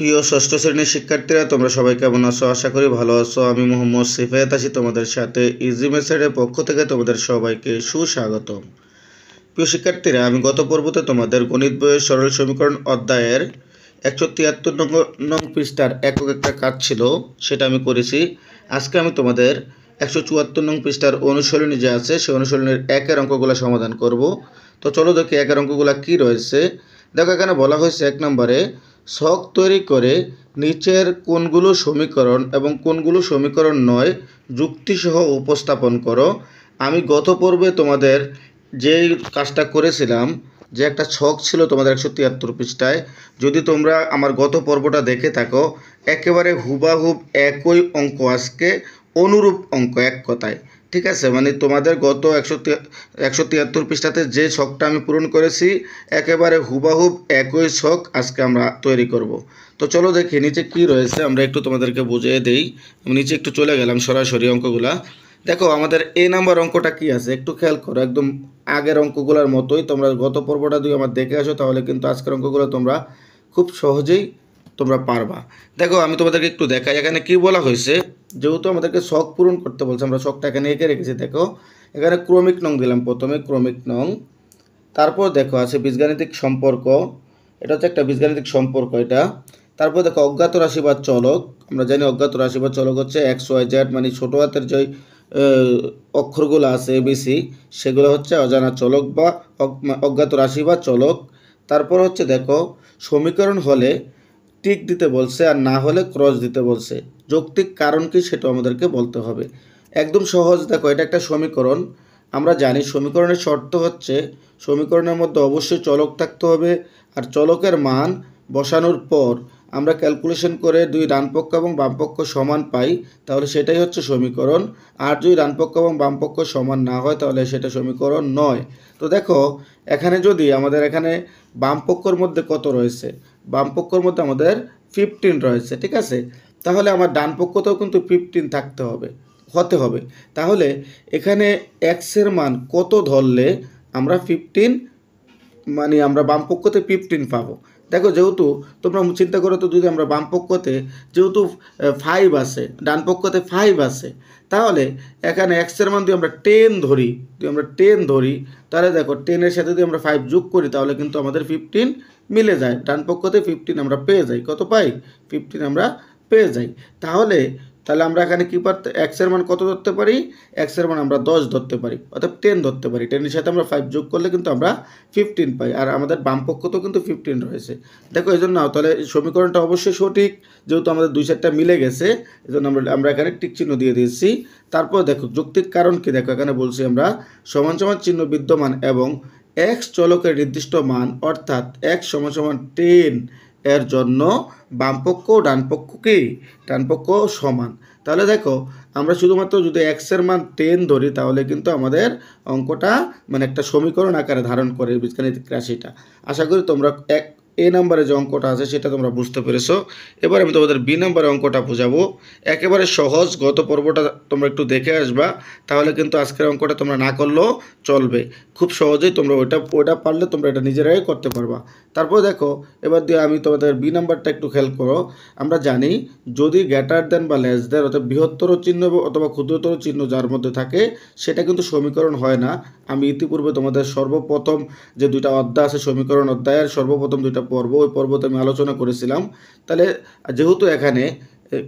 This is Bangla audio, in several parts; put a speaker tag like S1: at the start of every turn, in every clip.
S1: প্রিয় ষষ্ঠ শ্রেণীর শিক্ষার্থীরা, তোমরা সবাই কেমন আছো? আশা করি ভালো আছো। আমি মোহাম্মদ সিফায়াত আছি তোমাদের সাথে। ইজি মেথডের পক্ষ থেকে তোমাদের সবাইকে সুস্বাগতম। প্রিয় শিক্ষার্থীরা, আমি গত পর্বতে তোমাদের গণিত বইয়ের সরল সমীকরণ অধ্যায়ের 173 নং পৃষ্ঠার একক একটা কাজ ছিল, সেটা আমি করেছি। আজকে আমি তোমাদের 174 নং পৃষ্ঠার অনুশীলনী যে আছে, সেই অনুশীলনীর একের অঙ্কগুলো সমাধান করব। তো চলো দেখি একের অঙ্কগুলো কী রয়েছে। দেখো, এখানে বলা হয়েছে 1 নম্বরে ছক তৈরি করে নিচের কোনগুলো সমীকরণ এবং কোনগুলো সমীকরণ নয় যুক্তিসহ উপস্থাপন করো। আমি গত পর্বে তোমাদের যেই কাজটা করেছিলাম, যে একটা ছক ছিল তোমাদের 173 পৃষ্ঠায়, যদি তোমরা আমার গত পর্বটা দেখে থাকো, একেবারে হুবাহুব একই অঙ্ক আজকে, অনুরূপ অঙ্ক এক কথায়। ঠিক আছে, মানে তোমাদের গত 173 পৃষ্ঠাতে যে ছকটা আমি পূরণ করেছি, একেবারে হুবাহুব একই ছক আজকে আমরা তৈরি করব। তো চলো দেখি নিচে কি রয়েছে, আমরা একটু তোমাদেরকে বুঝিয়ে দেই। আমি নিচে একটু চলে গেলাম সরাসরি অঙ্কগুলা। দেখো, আমাদের এ নাম্বার অঙ্কটা কি আছে একটু খেয়াল করো। একদম আগের অঙ্কগুলোর মতোই, তোমরা গত পর্বটা যদি আমার দেখে আসো, তাহলে কিন্তু আজকের অঙ্কগুলো তোমরা খুব সহজেই তোমরা পারবা। দেখো, আমি তোমাদেরকে একটু দেখাই এখানে কি বলা হয়েছে। যেহেতু আমাদেরকে ছক পূরণ করতে বলছে, আমরা ছকটা এখানে এঁকে রেখেছি। দেখো, এখানে ক্রমিক নং দিলাম, প্রথমে ক্রমিক নং, তারপর দেখো আছে বীজগাণিতিক সম্পর্ক, এটা হচ্ছে একটা বীজগাণিতিক সম্পর্ক এটা। তারপর দেখো অজ্ঞাত রাশি বা চলক, আমরা জানি অজ্ঞাত রাশি বা চলক হচ্ছে এক্স ওয়াই জেড, মানে ছোটো হাতের যে অক্ষরগুলো আছে এবিসি, সেগুলো হচ্ছে অজানা চলক বা অজ্ঞাত রাশি বা চলক। তারপর হচ্ছে দেখো সমীকরণ হলে টিক দিতে বলছে, আর না হলে ক্রস দিতে বলছে। যৌক্তিক কারণ কি সেটা আমাদেরকে বলতে হবে। একদম সহজ। দেখো, এটা একটা সমীকরণ। আমরা জানি সমীকরণের শর্ত হচ্ছে সমীকরণের মধ্যে অবশ্যই চলক থাকতে হবে, আর চলকের মান বসানোর পর আমরা ক্যালকুলেশন করে দুই ডানপক্ষ এবং বামপক্ষ সমান পাই, তাহলে সেটাই হচ্ছে সমীকরণ। আর যদি ডানপক্ষ এবং বামপক্ষ সমান না হয়, তাহলে সেটা সমীকরণ নয়। তো দেখো, এখানে যদি আমাদের এখানে বামপক্ষর মধ্যে কত রয়েছে, বামপক্ষর মধ্যে আমাদের 15 রয়েছে। ঠিক আছে, তাহলে আমার ডান পক্ষতেও কিন্তু 15 হতে হবে। তাহলে এখানে এক্সের মান কত ধরলে আমরা 15, মানে আমরা বাম পক্ষতে 15 পাবো। দেখো, যেহেতু তোমরা চিন্তা করো তো, যদি আমরা বাম পক্ষতে যেহেতু 5 আছে, ডান পক্ষতে 5 আছে, তাহলে এখানে এক্সের মান যদি আমরা 10 ধরি, তাহলে দেখো 10-এর সাথে যদি আমরা 5 যোগ করি, তাহলে কিন্তু আমাদের 15 মিলে যায়। ডান পক্ষতে 15 আমরা পেয়ে যাই। কত পাই? 15 আমরা পেয়ে যাই। তাহলে আমরা এখানে কী এক্সের মান কত ধরতে পারি? এক্সের মান আমরা 10 ধরতে পারি, অর্থাৎ 10 ধরতে পারি। 10-এর সাথে আমরা 5 যোগ করলে কিন্তু আমরা 15 পাই, আর আমাদের বাম পক্ষতেও কিন্তু 15 রয়েছে। দেখো, এই জন্য তাহলে সমীকরণটা অবশ্যই সঠিক, যেহেতু আমাদের দুই সাইডটা মিলে গেছে, এই জন্য আমরা এখানে টিক চিহ্ন দিয়ে দিয়েছি। তারপর দেখো যৌক্তিক কারণ কি, দেখো এখানে বলছি আমরা সমান সমান চিহ্ন বিদ্যমান এবং এক্স চলকের নির্দিষ্ট মান, অর্থাৎ এক্স সমান সমান 10 এর জন্য বামপক্ষ ও ডানপক্ষ সমান। তাহলে দেখো, আমরা শুধুমাত্র যদি এক্সের মান 10 ধরি, তাহলে কিন্তু আমাদের অঙ্কটা মানে একটা সমীকরণ আকারে ধারণ করে বীজগাণিতিক রাশিটা। আশা করি তোমরা এ নাম্বারে যে অঙ্কটা আছে সেটা তোমরা বুঝতে পেরেছো। এবার আমি তোমাদের বি নাম্বারে অঙ্কটা বোঝাবো। একেবারে সহজ, গত পর্বটা তোমরা একটু দেখে আসবা, তাহলে কিন্তু আজকের অঙ্কটা তোমরা না করলেও চলবে। খুব সহজেই তোমরা ওইটা পারলে তোমরা এটা নিজেরাই করতে পারবা। তারপর দেখো, এবার দিয়ে আমি তোমাদের বি নাম্বারটা একটু খেয়াল করো। আমরা জানি যদি গ্রেটার দেন বা লেস দেন, অর্থাৎ বৃহত্তর চিহ্ন অথবা ক্ষুদ্রতর চিহ্ন যার মধ্যে থাকে, সেটা কিন্তু সমীকরণ হয় না। আমি ইতিপূর্বে তোমাদের সর্বপ্রথম যে দুইটা অধ্যায় আছে সমীকরণ অধ্যায়ের সর্বপ্রথম দুইটা পর্ব, ওই পর্বতে আমি আলোচনা করেছিলাম। তাহলে যেহেতু এখানে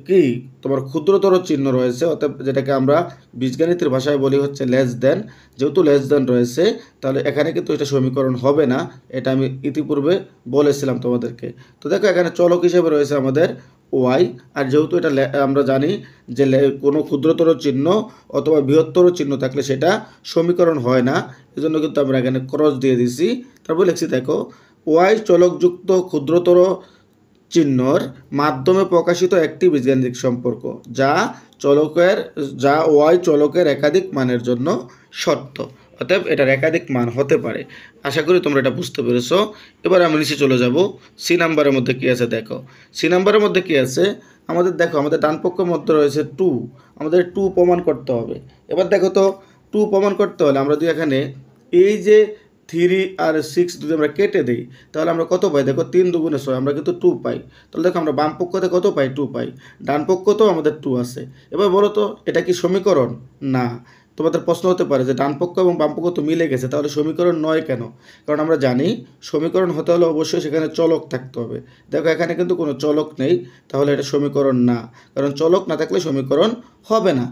S1: কি তোমার ক্ষুদ্রতর চিহ্ন রয়েছে, অর্থাৎ যেটাকে আমরা বীজগাণিতের ভাষায় বলি হচ্ছে লেস দেন, যেহেতু লেস দেন রয়েছে, তাহলে এখানে কিন্তু এটা সমীকরণ হবে না। এটা আমি ইতিপূর্বে বলেছিলাম তোমাদেরকে। তো দেখো, এখানে চলক হিসেবে রয়েছে আমাদের ওয়াই, আর যেহেতু এটা আমরা জানি যে কোনো ক্ষুদ্রতর চিহ্ন অথবা বৃহত্তর চিহ্ন থাকলে সেটা সমীকরণ হয় না, এজন্য কিন্তু আমরা এখানে ক্রস দিয়ে দিছি। তারপর লিখছি দেখো, ওয়াই চলকযুক্ত ক্ষুদ্রতর চিহ্নর মাধ্যমে প্রকাশিত একটি বীজগাণিতিক সম্পর্ক, যা ওয়াই চলকের একাধিক মানের জন্য শর্ত। অতএব এটার একাধিক মান হতে পারে। আশা করি তোমরা এটা বুঝতে পেরেছো। এবার আমি নিচে চলে যাব। সি নাম্বারের মধ্যে কী আছে দেখো। সি নাম্বারের মধ্যে কী আছে আমাদের, দেখো আমাদের ডান পক্ষের মধ্যে রয়েছে 2, আমাদের 2 প্রমাণ করতে হবে। এবার দেখো তো, 2 প্রমাণ করতে হলে আমরা যদি এখানে এই যে 3 আর 6 যদি আমরা কেটে দিই তাহলে আমরা কত পাই? দেখো 3 দুগুণে 6, আমরা কিন্তু 2 পাই। তাহলে দেখো আমরা বাম পক্ষতে কত পাই? 2 পাই। ডান পক্ষতেও আমাদের 2 আছে। এবার বলো তো এটা কি সমীকরণ? না। তোমাদের প্রশ্ন হতে পারে যে ডান পক্ষ এবং বাম পক্ষ তো মিলে গেছে, তাহলে সমীকরণ নয় কেন? কারণ আমরা জানি সমীকরণ হতে হলে অবশ্যই সেখানে চলক থাকতে হবে। দেখো এখানে কিন্তু কোনো চলক নেই, তাহলে এটা সমীকরণ না। কারণ চলক না থাকলে সমীকরণ হবে না।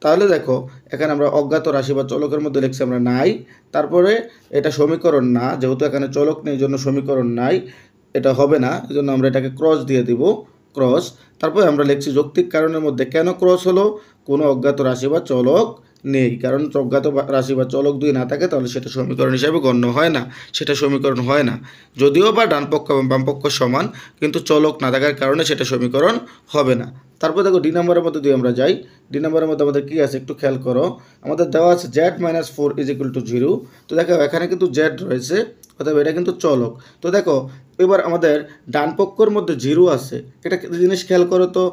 S1: তাহলে দেখো এখানে আমরা অজ্ঞাত রাশি বা চলকের মধ্যে লিখছি আমরা নাই, তারপরে এটা সমীকরণ না, যেহেতু এখানে চলক নেই জন্য সমীকরণ নাই, এটা হবে না, এই জন্য আমরা এটাকে ক্রস দিয়ে দিব, ক্রস। তারপরে আমরা লিখছি যৌক্তিক কারণের মধ্যে কেন ক্রস হলো? কোনো অজ্ঞাত রাশি বা চলক নেই। কারণ অজ্ঞাত রাশি বা চলক দুই না থাকে তাহলে সেটা সমীকরণ হিসাবে গণ্য হয় না, সেটা সমীকরণ হয় না। যদিও বা ডান পক্ষ এবং বাম পক্ষ সমান, কিন্তু চলক না থাকার কারণে সেটা সমীকরণ হবে না। তারপর দেখো ডি নাম্বারের মধ্যে দিয়ে আমরা যাই। ডি নাম্বারের মধ্যে আমাদের কী আছে একটু খেয়াল করো। আমাদের দেওয়া আছে z-4 = 0। তো দেখো এখানে কিন্তু z রয়েছে, অর্থাৎ এটা কিন্তু চলক। তো দেখো এবার আমাদের ডান পক্ষের মধ্যে 0 আছে। এটা জিনিস খেয়াল করো তো,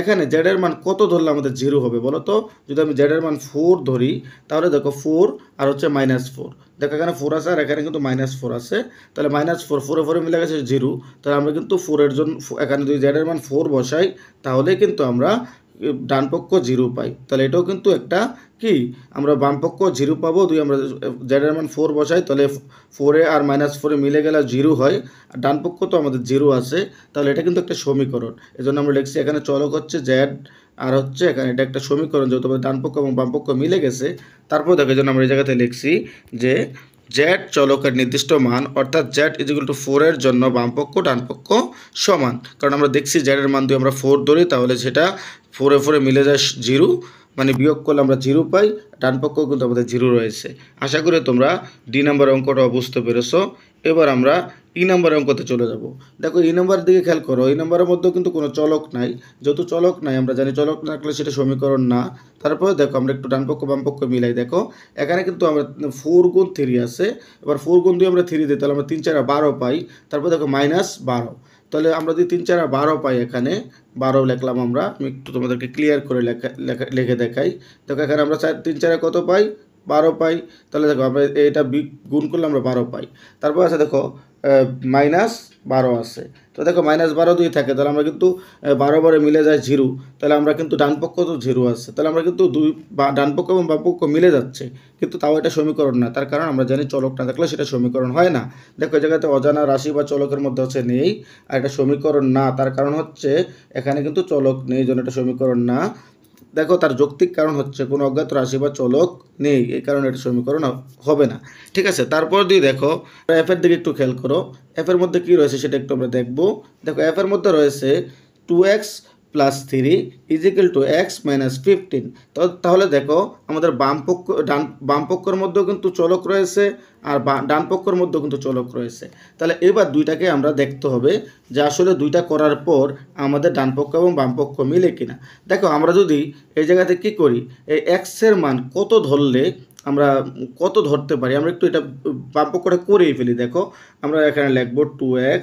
S1: এখানে z এর মান কত ধরলে আমাদের 0 হবে বলো তো? যদি আমি z এর মান 4 ধরি তাহলে দেখো 4 আর হচ্ছে -4, দেখো এখানে 4 আছে আর এখানে কিন্তু -4 আছে, তাহলে -4 4 4 মিলে গেছে 0। তাহলে আমরা কিন্তু 4 এর জন্য এখানে যদি z এর মান 4 বসাই তাহলে কিন্তু আমরা ডান পক্ষ 0 পাই। তাহলে এটাও কিন্তু একটা কি, আমরা বাম পক্ষ 0 পাবো, দুই আমরা z এর মান 4 বসাই তাহলে 4 আর -4 মিলে গেলে 0 হয়, আর ডান পক্ষ তো আমাদের 0 আছে, তাহলে এটা কিন্তু একটা সমীকরণ। এজন্য আমরা লিখছি এখানে চলক হচ্ছে z, আর হচ্ছে এখানে এটা একটা সমীকরণ, যেহেতু ডান পক্ষ এবং বাম পক্ষ মিলে গেছে। তারপর দেখো এই জন্য আমরা এই জায়গাতে লিখছি যে z চলকের নির্দিষ্ট মান, অর্থাৎ z=4 এর জন্য বাম পক্ষ ডান পক্ষ সমান। কারণ আমরা দেখছি z এর মান দিয়ে আমরা 4 ধরি তাহলে সেটা 4 এ 4 এ মিলে যায় 0, মানে বিয়োগ করলে আমরা 0 পাই। ডান পক্ষও কিন্তু আমাদের 0 রয়েছে। আশা করি তোমরা ডি নাম্বার অঙ্কটাও বুঝতে পেরেছো। এবার আমরা ই নাম্বার অঙ্কতে চলে যাব। দেখো ই নাম্বার দিকে খেয়াল করো, এই নাম্বারের মধ্যেও কিন্তু কোনো চলক নাই। যেহেতু চলক নাই, আমরা জানি চলক না থাকলে সেটা সমীকরণ না। তারপরে দেখো আমরা একটু ডান পক্ষ বাম পক্ষ মিলাই, দেখো এখানে কিন্তু আমরা 4 গুণ 3 আছে। এবার 4 গুণ দিয়ে আমরা 3 দিই তাহলে আমরা 3 4 12 পাই। তারপর দেখো -12, তাহলে আমরা যদি 3 4 12 পাই, এখানে 12 লিখলাম আমরা। আমি একটু তোমাদেরকে ক্লিয়ার করে লিখে দেখাই। দেখো এখানে আমরা 3 4 কত পাই? 12 পাই। তাহলে দেখো আমরা এটা গুণ করলে আমরা 12 পাই। তারপর আছে দেখো -12 আছে। তো দেখো -12 দিয়ে থাকে তাহলে আমরা কিন্তু 12 বারে মিলে যায় 0, তাহলে আমরা কিন্তু ডান পক্ষ তো 0 আছে, তাহলে আমরা কিন্তু ডান পক্ষ এবং বাম পক্ষ মিলে যাচ্ছে, কিন্তু তাও এটা সমীকরণ না। তার কারণ আমরা জানি চলক না থাকলে সেটা সমীকরণ হয় না। দেখো এই জায়গাতে অজানা রাশি বা চলকের মধ্যে হচ্ছে নেই, আর এটা সমীকরণ না। তার কারণ হচ্ছে এখানে কিন্তু চলক নেই, জন্য এটা সমীকরণ না। দেখো তার যৌক্তিক কারণ হচ্ছে কোনো অজ্ঞাত রাশি বা চলক নেই, এই কারণে এটা সমীকরণ হবে না। ঠিক আছে, তারপর দিয়ে দেখো এফ এর দিকে একটু খেয়াল করো। এফ এর মধ্যে কী রয়েছে সেটা একটু আমরা দেখবো। দেখো এফ এর মধ্যে রয়েছে 2x + 3 = x - 15। তাহলে দেখো আমাদের বাম পক্ষের মধ্যেও কিন্তু চলক রয়েছে, আর ডান পক্ষের মধ্যেও কিন্তু চলক রয়েছে। তাহলে এবার দুইটাকে আমরা দেখতে হবে যে আসলে দুইটা করার পর আমাদের ডান পক্ষ এবং বাম পক্ষ মিলে কিনা। দেখো আমরা যদি এই জায়গাতে কি করি, এই এক্সের মান কত ধরলে আমরা কত ধরতে পারি, আমরা একটু এটা বাম পক্ষটা করেই ফেলি। দেখো আমরা এখানে লিখবো 2x,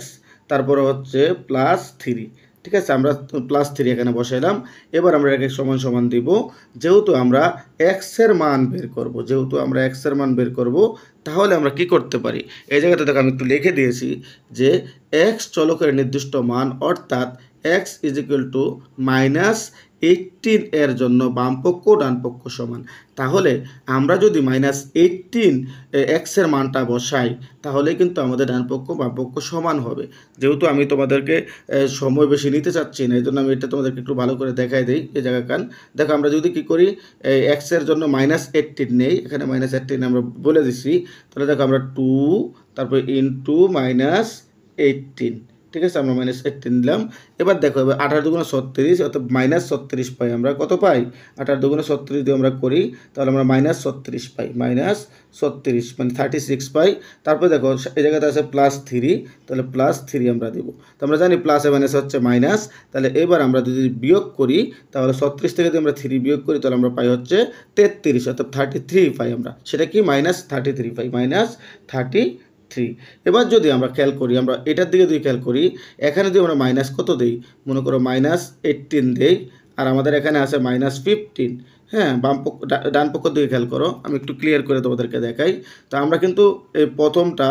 S1: তারপরে হচ্ছে +3। ঠিক আছে, আমরা +3 এখানে বসাইলাম। এবার আমরা এটাকে সমান সমান দিব। যেহেতু আমরা এক্সের মান বের করব, তাহলে আমরা কি করতে পারি, এই জায়গাতে দেখো আমি একটু লিখে দিয়েছি যে এক্স চলকের নির্দিষ্ট মান, অর্থাৎ x -18 এর জন্য বাম পক্ষ ডান পক্ষ সমান। তাহলে আমরা যদি -18 এক্সের মানটা বসাই তাহলে কিন্তু আমাদের ডান পক্ষ বাম পক্ষ সমান হবে। যেহেতু আমি তোমাদেরকে সময় বেশি নিতে চাচ্ছি না, এই জন্য আমি এটা তোমাদেরকে একটু ভালো করে দেখাই দিই এই জায়গাকান। দেখো আমরা যদি কি করি, এক্সের জন্য -18 নেই, এখানে -18 আমরা বলে দিচ্ছি। তাহলে দেখো আমরা 2 তারপর ইন্টু -18, ঠিক আছে, আমরা -18 নিলাম। এবার দেখো এবার 18 × 36, অর্থাৎ -36 পাই। আমরা কত পাই? 18 × 36 দিয়ে আমরা করি তাহলে আমরা -36 পাই, -36 মানে 36 পাই। তারপরে দেখো এই জায়গাতে আছে +3, তাহলে +3 আমরা দেবো। তো আমরা জানি প্লাস মাইনাস হচ্ছে মাইনাস। তাহলে এবার আমরা যদি বিয়োগ করি তাহলে 36 থেকে যদি আমরা 3 বিয়োগ করি তাহলে আমরা পাই হচ্ছে 33, অর্থাৎ 33 পাই আমরা। সেটা কি -33 পাই, -33। এবার যদি আমরা খেয়াল করি, আমরা এটার দিকে যদি খেয়াল করি, এখানে যদি আমরা মাইনাস কত দেই, মনে করো -18 দেই, আর আমাদের এখানে আছে -15। হ্যাঁ, ডান পক্ষ দিকে খেয়াল করো, আমি একটু ক্লিয়ার করে তোমাদেরকে দেখাই। তো আমরা কিন্তু এই প্রথমটা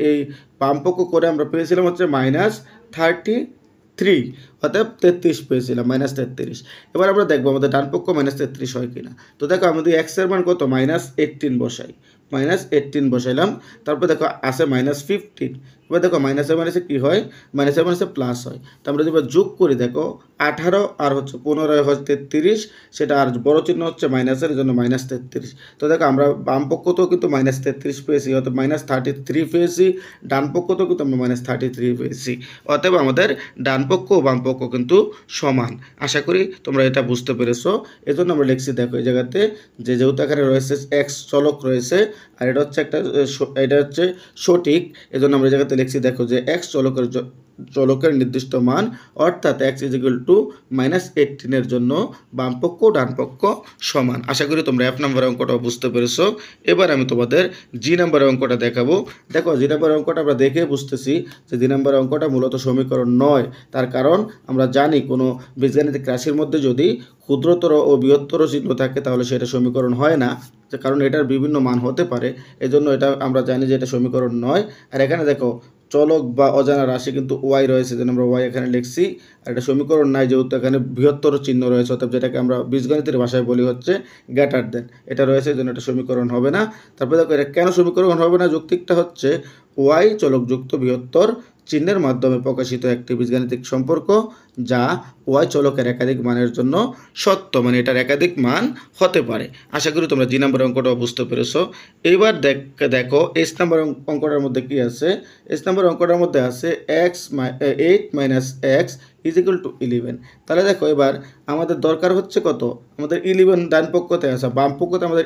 S1: এই বাম পক্ষ করে আমরা পেয়েছিলাম হচ্ছে -33, অর্থাৎ 33 পেয়েছিলাম, -33। এবার আমরা দেখবো আমাদের ডান পক্ষ -33 হয় কিনা। তো দেখো আমাদের এক্সের মান কত, -18 বসাই, -18 বসাইলাম। তারপর দেখো আছে -15। এবার দেখো মাইনাসে মাইনাসে কী হয়, মাইনাসে মাইনাসে প্লাস হয়। তো আমরা যদি যোগ করি দেখো 18 আর হচ্ছে 15 হয় 33, সেটা আর বড় চিহ্ন হচ্ছে মাইনাসের, জন্য -33। তো দেখো আমরা বাম পক্ষতেও কিন্তু -33 পেয়েছি, অর্থাৎ -33 পেয়েছি, ডান পক্ষতেও কিন্তু আমরা -33 পেয়েছি। অতএব আমাদের ডান পক্ষ ও বাম পক্ষ কিন্তু সমান। আশা করি তোমরা এটা বুঝতে পেরেছো। এজন্য আমরা লিখছি দেখো এই জায়গাতে যেহেতু এখানে রয়েছে এক্স চলক রয়েছে, আর এটা হচ্ছে এটা হচ্ছে সঠিক, এজন্য আমরা এই জায়গাতে লিখছি দেখো যে এক্স চলকের নির্দিষ্ট মান, অর্থাৎ x = -18 জন্য বাম পক্ষ ডান পক্ষ সমান। আশা করি তোমরা F নম্বর অঙ্কটা বুঝতে পেরেছো। এবার আমি তোমাদের G নম্বর অঙ্কটা দেখাবো। দেখো G নম্বর অঙ্কটা আমরা দেখে বুঝতেছি যে G নম্বর অঙ্কটা মূলত সমীকরণ নয়। তার কারণ আমরা জানি কোনো বীজগাণিতিক রাশির মধ্যে যদি ক্ষুদ্রতর ও বৃহত্তর চিহ্ন থাকে তাহলে সেটা সমীকরণ হয় না, কারণ এটার বিভিন্ন মান হতে পারে। এজন্য এটা আমরা জানি যে এটা সমীকরণ নয়। আর এখানে দেখো চলক বা অজানা রাশি কিন্তু ওয়াই রয়েছে, যেন আমরা ওয়াই এখানে লিখছি। আর এটা সমীকরণ নাই, যেহেতু এখানে বৃহত্তর চিহ্ন রয়েছে, অর্থাৎ যেটাকে আমরা বীজগণিতের ভাষায় বলি হচ্ছে গ্রেটার দেন, এটা রয়েছে, জন্য এটা সমীকরণ হবে না। তারপরে দেখো এটা কেন সমীকরণ হবে না, যৌক্তিকটা হচ্ছে ওয়াই চলকযুক্ত বৃহত্তর চিহ্নের মাধ্যমে প্রকাশিত একটি বীজগাণিতিক সম্পর্ক, যা ওয়াই চলকের একাধিক মানের জন্য সত্য, মানে এটার একাধিক মান হতে পারে। আশা করি তোমরা জি নম্বর অঙ্কটা বুঝতে পেরেছো। এইবার দেখো এস নম্বর অঙ্কটার মধ্যে কি আছে। এস নম্বর অঙ্কটার মধ্যে আছে 8 - x = 11। তাহলে দেখো এবার আমাদের দরকার হচ্ছে কত, আমাদের 11 ডান পক্ষতে আছে, বাম পক্ষতে আমাদের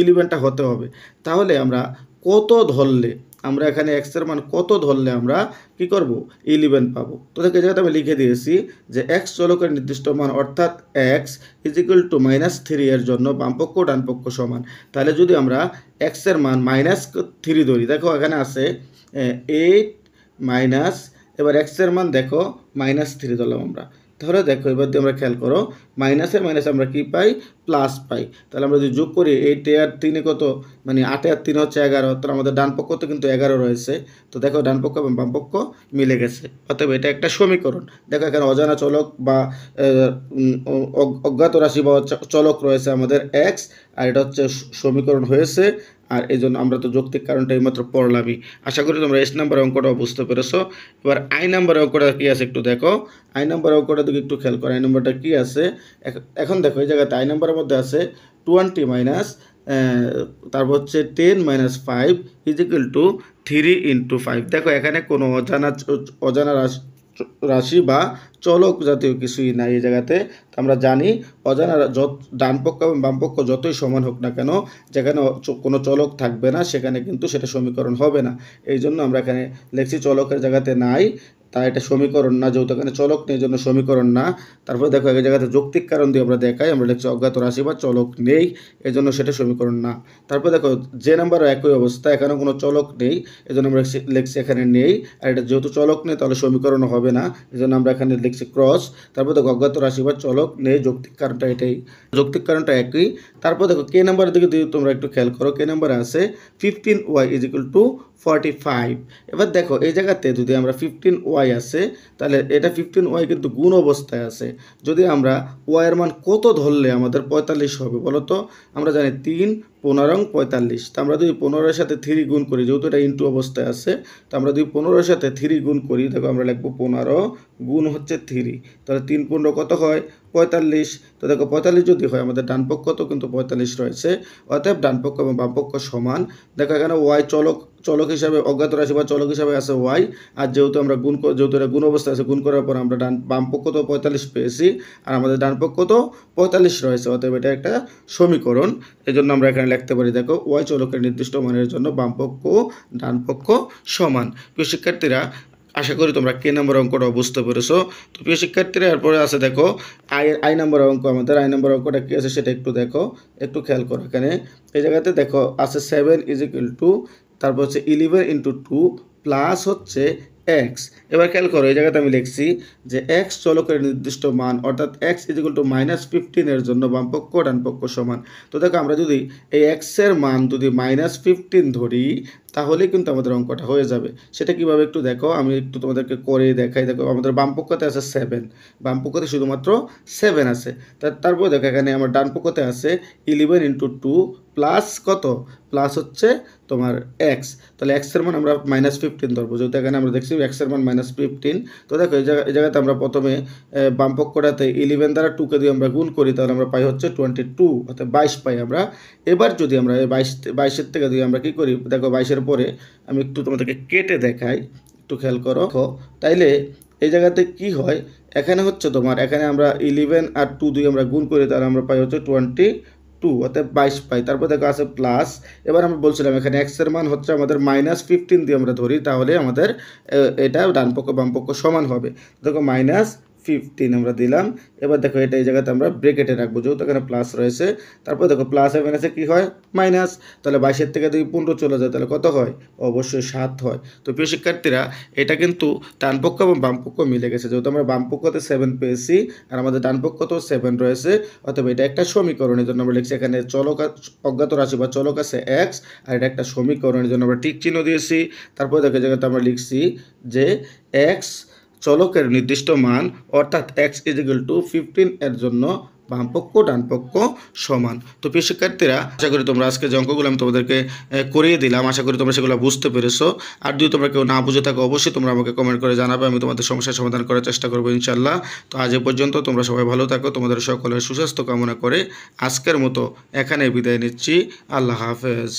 S1: 11টা হতে হবে। তাহলে আমরা কত ধরলে, আমরা এখানে x এর মান কত ধরলে আমরা কি করব, 11 পাবো। তো দেখো এই জায়গাতে আমি লিখে দিয়েছি যে x চলকের নির্দিষ্ট মান, অর্থাৎ x = -3 এর জন্য বাম পক্ষ ডান পক্ষ সমান। তাহলে যদি আমরা x এর মান -3 ধরি, দেখো এখানে আছে 8 মাইনাস, এবার x এর মান দেখো -3 ধরলাম আমরা। তাহলে দেখো এবার দিয়ে আমরা খেয়াল করো, মাইনাসে মাইনাসে আমরা কি পাই, প্লাস পাই। তাহলে আমরা যদি যোগ করি 8 আর 3 কত, মানে 8 আর 3 হচ্ছে 11, তাহলে আমাদের ডান পক্ষ তো কিন্তু 11 রয়েছে। তো দেখো ডান পক্ষ এবং বাম পক্ষ মিলে গেছে, অতএব এটা একটা সমীকরণ। দেখো এখানে অজানা চলক বা অজ্ঞাত রাশি বা চলক রয়েছে আমাদের x, আর এটা হচ্ছে সমীকরণ হয়েছে। আর এই জন্য আমরা তো যৌক্তিক কারণটা এইমাত্র পড়লামই। আশা করি তোমরা এস নাম্বার অঙ্কটাও বুঝতে পেরেছো। এবার আই নাম্বার অঙ্কটা কী আছে একটু দেখো। আই নাম্বার অঙ্কটা দিকে একটু খেয়াল করো, আই নাম্বারটা কী আছে। এখন দেখো এই জায়গাতে আই নাম্বারের মধ্যে আছে 20 মাইনাস, তারপর হচ্ছে 10 - 5 = 3 × 5। দেখো এখানে কোনো অজানা রাশি বা চলক জাতীয় কিছুই নাই এই জায়গাতে। আমরা জানি অজানা ডান পক্ষ এবং বাম পক্ষ যতই সমান হোক না কেন, যেখানে কোনো চলক থাকবে না সেখানে কিন্তু সেটা সমীকরণ হবে না। এই জন্য আমরা এখানে লিখছি চলকের জায়গাতে নাই, তাই এটা সমীকরণ না, যেহেতু এখানে চলক নেই জন্য সমীকরণ না। তারপরে দেখো এই জায়গাতে যৌক্তিক কারণ দিয়ে আমরা দেখাই, আমরা লিখছি অজ্ঞাত রাশি বা চলক নেই, এই জন্য সেটা সমীকরণ না। তারপরে দেখো যে নাম্বারও একই অবস্থা, এখানে কোনো চলক নেই, এই জন্য আমরা লিখছি এখানে নেই। আর এটা যেহেতু চলক নেই তাহলে সমীকরণও হবে না, এই জন্য আমরা এখানে লিখছি ক্রস। তারপর দেখো অজ্ঞাত রাশি বা চলক নেই, যৌক্তিক কারণটা এটাই, যৌক্তিক কারণটা একই। তারপর দেখো কে নাম্বারের দিকে যদি তোমরা একটু খেয়াল করো, কে নাম্বারে আছে 15y = 45। এবার দেখো এই জায়গাতে যদি আমরা 15y আছে, তাহলে এটা 15y কিন্তু গুণ অবস্থায় আছে। যদি আমরা y এর মান কত ধরলে আমাদের 45 হবে বলো তো। আমরা জানি 3 15 45। তো আমরা যদি 15-এর সাথে 3 গুণ করি, যেহেতু এটা ইনটু অবস্থায় আছে, তো আমরা যদি 15-এর সাথে 3 গুণ করি, দেখো আমরা লিখবো 15 গুণ হচ্ছে 3, তাহলে 3 15 কত হয় 45। তো দেখো 45 যদি হয়, আমাদের ডান পক্ষ তো কিন্তু 45 রয়েছে, অতএব ডান পক্ষ এবং বাম পক্ষ সমান। দেখো এখানে y চলক হিসাবে, অজ্ঞাত রাশি বা চলক হিসাবে আছে y, আর যেহেতু আমরা যেহেতু এটা গুণ অবস্থায় আছে, গুণ করার পর আমরা বাম পক্ষ তো 45 পেয়েছি, আর আমাদের ডান পক্ষ তো 45 রয়েছে, অতএব এটা একটা সমীকরণ। এই জন্য আমরা এখানে লিখতে পারি দেখো y চলকের নির্দিষ্ট মানের জন্য বাম পক্ষ ডান পক্ষ সমান। প্রিয় শিক্ষার্থীরা, আশা করি তোমরা কে নাম্বার অঙ্কটা বুঝতে পেরেছো। তো প্রিয় শিক্ষার্থীরা, এরপরে আছে দেখো আই নাম্বার অঙ্ক। আমাদের আই নাম্বার অঙ্কটা কী আছে সেটা একটু দেখো, একটু খেয়াল করো। এখানে এই জায়গাতে দেখো আছে 7 = তারপর হচ্ছে 11 × 2 প্লাস হচ্ছে এক্স। এবার খেয়াল করো এই জায়গাতে আমি লিখছি যে এক্স চলকের নির্দিষ্ট মান অর্থাৎ এক্স ইজিক্যাল টু -15 এর জন্য বামপক্ষ ডানপক্ষ সমান। তো দেখো আমরা যদি এই এক্সের মান যদি -15 ধরি তাহলে কিন্তু আমাদের অঙ্কটা হয়ে যাবে। সেটা কিভাবে একটু দেখো, আমি একটু তোমাদেরকে করে দেখাই। দেখো আমাদের বামপক্ষতে আছে 7, বামপক্ষতে শুধুমাত্র 7 আছে। তারপর দেখো এখানে আমার ডানপক্ষতে আছে 11 × 2 প্লাস কত, প্লাস হচ্ছে তোমার এক্স। তাহলে এক্সের মান আমরা -15 ধরবো, যেহেতু এখানে আমরা দেখছি এক্সের মান -15। তো দেখো এই জায়গাতে আমরা প্রথমে বামপক্ষটাতে 11 দ্বারা 2কে দিয়ে আমরা গুণ করি, তাহলে আমরা পাই হচ্ছে 22, অর্থাৎ 22 পাই আমরা। এবার যদি আমরা এই 22-এর থেকে যদি আমরা কী করি, দেখো 22-এর পরে আমি একটু তোমাদেরকে কেটে দেখাই, একটু খেয়াল করো। তাইলে এই জায়গাতে কি হয়, এখানে হচ্ছে তোমার এখানে আমরা 11 আর 2 দিয়ে আমরা গুণ করি, তাহলে আমরা পাই হচ্ছে 22, অর্থাৎ 22 পাই। তারপর দেখো আছে প্লাস। এবার আমরা বলছিলাম এখানে এক্সের মান হচ্ছে আমাদের -15 দিয়ে আমরা ধরি, তাহলে আমাদের এটা ডানপক্ষ বামপক্ষ সমান হবে। দেখো -15 আমরা দিলাম। এবার দেখো এটা এই জায়গাতে আমরা ব্রেকেটে রাখবো, যেহেতু এখানে প্লাস রয়েছে। তারপর দেখো প্লাস এবং আছে কী হয়, মাইনাস। তাহলে 22-এর থেকে যদি 15 চলে যায় তাহলে কত হয়, অবশ্যই 7 হয়। তো প্রিয় শিক্ষার্থীরা, এটা কিন্তু ডানপক্ষ এবং বামপক্ষ মিলে গেছে, যেহেতু আমরা বামপক্ষতে 7 পেয়েছি আর আমাদের ডানপক্ষতেও 7 রয়েছে, অথবা এটা একটা সমীকরণ। এই জন্য আমরা লিখছি এখানে অজ্ঞাত রাশি বা চলক আছে এক্স, আর এটা একটা সমীকরণের জন্য আমরা টিক চিহ্ন দিয়েছি। তারপর দেখো জায়গাতে আমরা লিখছি যে এক্স চলকের নির্দিষ্ট মান অর্থাৎ এক্স ইজিক্যাল টু 15 এর জন্য বামপক্ষ ডানপক্ষ সমান। তো প্রিয় শিক্ষার্থীরা, আশা করি তোমরা আজকে যে অঙ্কগুলো আমি তোমাদেরকে করিয়ে দিলাম, আশা করি তোমরা সেগুলো বুঝতে পেরেছো। আর যদি তোমরা কেউ না বুঝে থাকো অবশ্যই তোমরা আমাকে কমেন্ট করে জানাবে, আমি তোমাদের সমস্যার সমাধান করার চেষ্টা করবো ইনশাল্লাহ। তো আজ এ পর্যন্ত, তোমরা সবাই ভালো থাকো, তোমাদের সকলের সুস্বাস্থ্য কামনা করে আজকের মতো এখানে বিদায় নিচ্ছি। আল্লাহ হাফেজ।